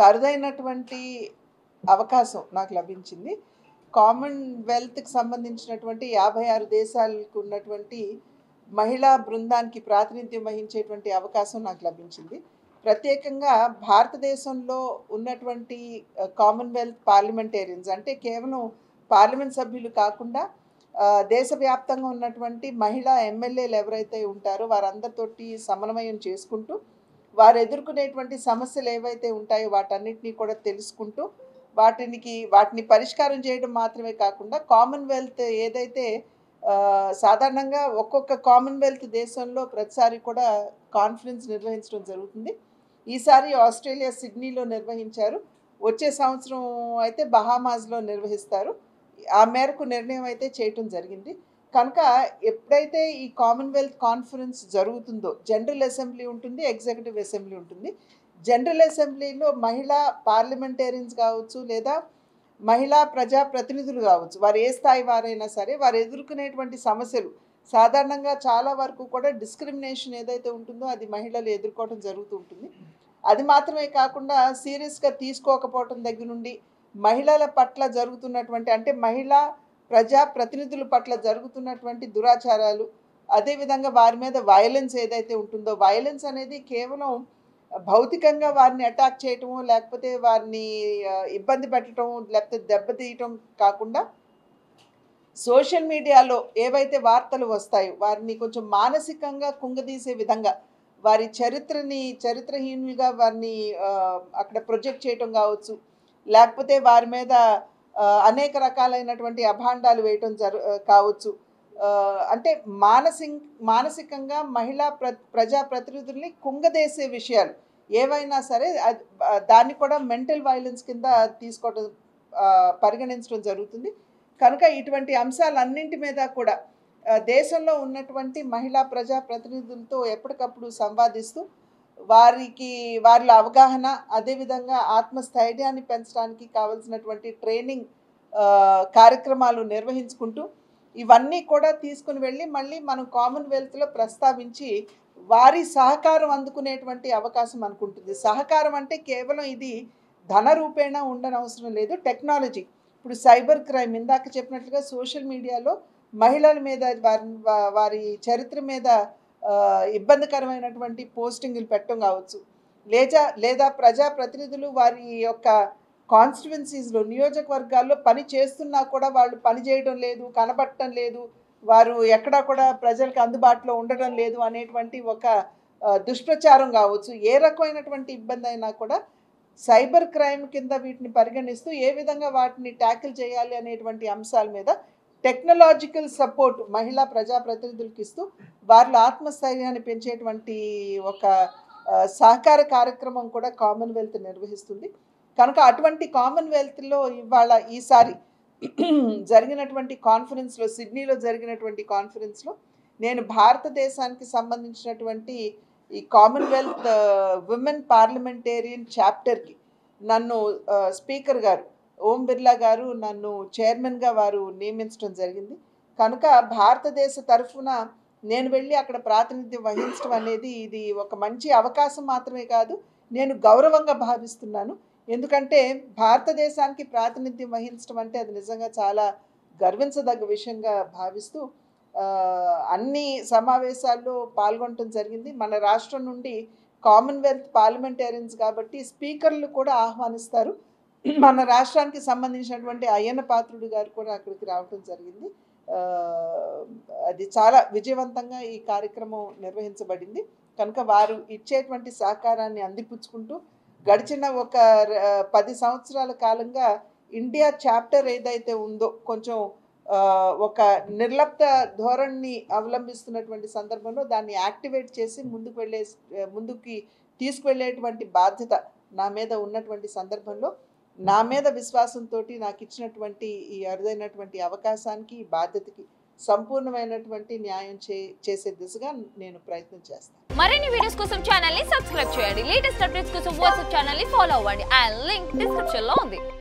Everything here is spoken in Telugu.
అరుదైనటువంటి అవకాశం నాకు లభించింది. కామన్‌వెల్త్‌కి సంబంధించినటువంటి 56 దేశాలకు ఉన్నటువంటి మహిళా బృందానికి ప్రాతినిధ్యం వహించేటువంటి అవకాశం నాకు లభించింది. ప్రత్యేకంగా భారతదేశంలో ఉన్నటువంటి కామన్‌వెల్త్ పార్లమెంటేరియన్స్ అంటే కేవలం పార్లమెంట్ సభ్యులు కాకుండా దేశవ్యాప్తంగా ఉన్నటువంటి మహిళా ఎమ్మెల్యేలు ఎవరైతే ఉంటారో వారందరితోటి సమన్వయం చేసుకుంటూ వారు ఎదుర్కొనేటువంటి సమస్యలు ఏవైతే ఉంటాయో వాటన్నిటినీ కూడా తెలుసుకుంటూ వాటిని పరిష్కారం చేయడం మాత్రమే కాకుండా కామన్‌వెల్త్ ఏదైతే సాధారణంగా ఒక్కొక్క కామన్‌వెల్త్ దేశంలో ప్రతిసారి కూడా కాన్ఫరెన్స్ నిర్వహించడం జరుగుతుంది. ఈసారి ఆస్ట్రేలియా సిడ్నీలో నిర్వహించారు. వచ్చే సంవత్సరం అయితే బహామాస్లో నిర్వహిస్తారు. ఆ మేరకు నిర్ణయం అయితే చేయటం జరిగింది. కనుక ఎప్పుడైతే ఈ కామన్‌వెల్త్ కాన్ఫరెన్స్ జరుగుతుందో జనరల్ అసెంబ్లీ ఉంటుంది, ఎగ్జిక్యూటివ్ అసెంబ్లీ ఉంటుంది. జనరల్ అసెంబ్లీలో మహిళా పార్లమెంటేరియన్స్ కావచ్చు లేదా మహిళా ప్రజాప్రతినిధులు కావచ్చు, వారు ఏ స్థాయి వారైనా సరే వారు ఎదుర్కొనేటువంటి సమస్యలు సాధారణంగా చాలా వరకు కూడా డిస్క్రిమినేషన్ ఏదైతే ఉంటుందో అది మహిళలు ఎదుర్కోవడం జరుగుతూ ఉంటుంది. అది మాత్రమే కాకుండా సీరియస్గా తీసుకోకపోవటం దగ్గర నుండి మహిళల పట్ల జరుగుతున్నటువంటి అంటే మహిళా ప్రజాప్రతినిధుల పట్ల జరుగుతున్నటువంటి దురాచారాలు, అదేవిధంగా వారి మీద వయలెన్స్ ఏదైతే ఉంటుందో వయలెన్స్ అనేది కేవలం భౌతికంగా వారిని అటాక్ చేయటము లేకపోతే వారిని ఇబ్బంది పెట్టడం లేకపోతే దెబ్బతీయటం కాకుండా సోషల్ మీడియాలో ఏవైతే వార్తలు వస్తాయో వారిని కొంచెం మానసికంగా కుంగదీసే విధంగా వారి చరిత్రహీనులుగా వారిని అక్కడ ప్రొజెక్ట్ చేయటం కావచ్చు, లేకపోతే వారి మీద అనేక రకాలైనటువంటి అభాండాలు వేయటం కావచ్చు. అంటే మానసికంగా మహిళా ప్రజాప్రతినిధుల్ని కుంగదీసే విషయాలు ఏవైనా సరే దాన్ని కూడా మెంటల్ వైలెన్స్ కింద తీసుకోవడం పరిగణించడం జరుగుతుంది. కనుక ఇటువంటి అంశాలన్నింటి మీద కూడా దేశంలో ఉన్నటువంటి మహిళా ప్రజాప్రతినిధులతో ఎప్పటికప్పుడు సంవాదిస్తూ వారిలో అవగాహన, అదేవిధంగా ఆత్మస్థైర్యాన్ని పెంచడానికి కావాల్సినటువంటి ట్రైనింగ్ కార్యక్రమాలు నిర్వహించుకుంటూ ఇవన్నీ కూడా తీసుకుని వెళ్ళి మళ్ళీ మనం కామన్‌వెల్త్లో ప్రస్తావించి వారి సహకారం అందుకునేటువంటి అవకాశం అనుకుంటుంది. సహకారం అంటే కేవలం ఇది ధన రూపేణా ఉండనవసరం లేదు. టెక్నాలజీ ఇప్పుడు సైబర్ క్రైమ్ ఇందాక చెప్పినట్లుగా సోషల్ మీడియాలో మహిళల మీద వారి చరిత్ర మీద ఇబ్బందికరమైనటువంటి పోస్టింగ్లు పెట్టడం కావచ్చు, లేదా ప్రజాప్రతినిధులు వారి యొక్క కాన్స్టిట్యువెన్సీస్లో నియోజకవర్గాల్లో పని చేస్తున్నా కూడా వాళ్ళు పని చేయడం లేదు, కనబడటం లేదు, వారు ఎక్కడా కూడా ప్రజలకు అందుబాటులో ఉండడం లేదు అనేటువంటి ఒక దుష్ప్రచారం కావచ్చు. ఏ రకమైనటువంటి ఇబ్బంది అయినా కూడా సైబర్ క్రైమ్ కింద వీటిని పరిగణిస్తూ ఏ విధంగా వాటిని ట్యాకిల్ చేయాలి అనేటువంటి అంశాల మీద టెక్నాలజికల్ సపోర్ట్ మహిళా ప్రజాప్రతినిధులకు ఇస్తూ వారిలో ఆత్మస్థైర్యాన్ని పెంచేటువంటి ఒక సహకార కార్యక్రమం కూడా కామన్‌వెల్త్ నిర్వహిస్తుంది. కనుక అటువంటి కామన్‌వెల్త్లో ఈసారి జరిగినటువంటి కాన్ఫరెన్స్లో సిడ్నీలో జరిగినటువంటి కాన్ఫరెన్స్లో నేను భారతదేశానికి సంబంధించినటువంటి ఈ కామన్‌వెల్త్ విమెన్ పార్లమెంటేరియన్ చాప్టర్కి నన్ను స్పీకర్ గారు ఓం బిర్లా గారు నన్ను చైర్మన్గా వారు నియమించడం జరిగింది. కనుక భారతదేశ తరఫున నేను వెళ్ళి అక్కడ ప్రాతినిధ్యం వహించడం అనేది ఇది ఒక మంచి అవకాశం మాత్రమే కాదు, నేను గౌరవంగా భావిస్తున్నాను. ఎందుకంటే భారతదేశానికి ప్రాతినిధ్యం వహించడం అంటే అది నిజంగా చాలా గర్వించదగ్గ విషయంగా భావిస్తూ అన్ని సమావేశాల్లో పాల్గొనడం జరిగింది. మన రాష్ట్రం నుండి కామన్‌వెల్త్ పార్లమెంటేరియన్స్ కాబట్టి స్పీకర్లు కూడా ఆహ్వానిస్తారు. మన రాష్ట్రానికి సంబంధించినటువంటి అయ్యన్న పాత్రుడు గారు కూడా అక్కడికి రావడం జరిగింది. అది చాలా విజయవంతంగా ఈ కార్యక్రమం నిర్వహించబడింది. కనుక వారు ఇచ్చేటువంటి సహకారాన్ని అందిపుచ్చుకుంటూ గడిచిన ఒక 10 సంవత్సరాల కాలంగా ఇండియా చాప్టర్ ఏదైతే ఉందో కొంచెం ఒక నిర్లిప్త ధోరణిని అవలంబిస్తున్నటువంటి సందర్భంలో దాన్ని యాక్టివేట్ చేసి ముందుకి తీసుకువెళ్ళేటువంటి బాధ్యత నా మీద ఉన్నటువంటి సందర్భంలో నా మీద విశ్వాసంతో నాకు ఇచ్చినటువంటి ఈ అరుదైనటువంటి అవకాశానికి ఈ బాధ్యతకి సంపూర్ణమైనటువంటి న్యాయం చేసే దిశగా నేను ప్రయత్నం చేస్తాను. మరిన్ని వీడియోస్ కోసం ఛానల్ ని సబ్స్క్రైబ్ చేయండి. లేటెస్ట్ అప్డేట్స్ కోసం వాట్సాప్ ఛానల్ ని ఫాలో అవ్వండి. ఆ లింక్ డిస్క్రిప్షన్ లో ఉంది.